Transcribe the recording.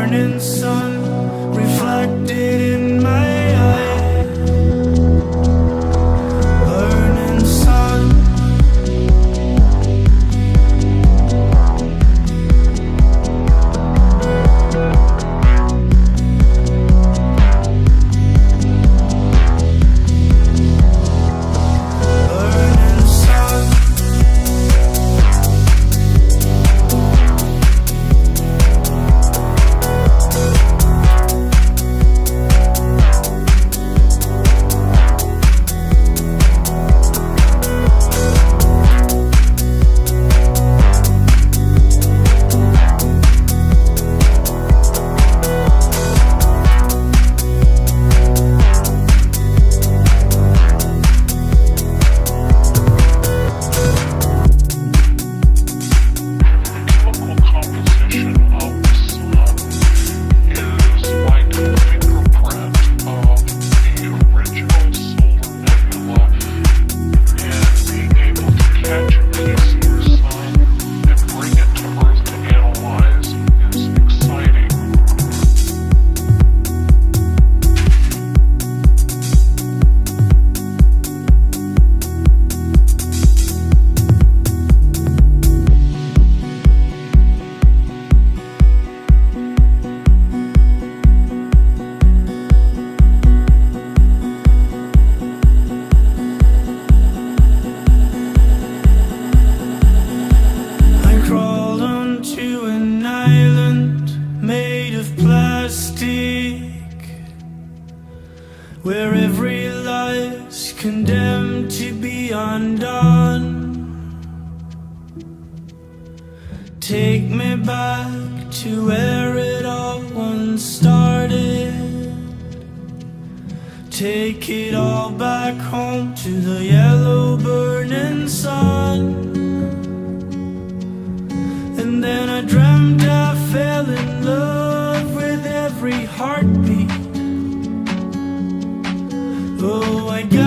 burning sun reflected in my eye. Burning sun. Burning sun. Chemical composition of the sun is like a fingerprint of the original solar nebula, and being able to catch a piece of the sun and bring it to Earth to analyze is exciting. I crawled onto an island made of plastic, where every life's condemned to be undone. Take me back to where it all once started. Take it all back home to the yellow burning sun. And then I dreamt I fell in love with every heartbeat. Oh, I got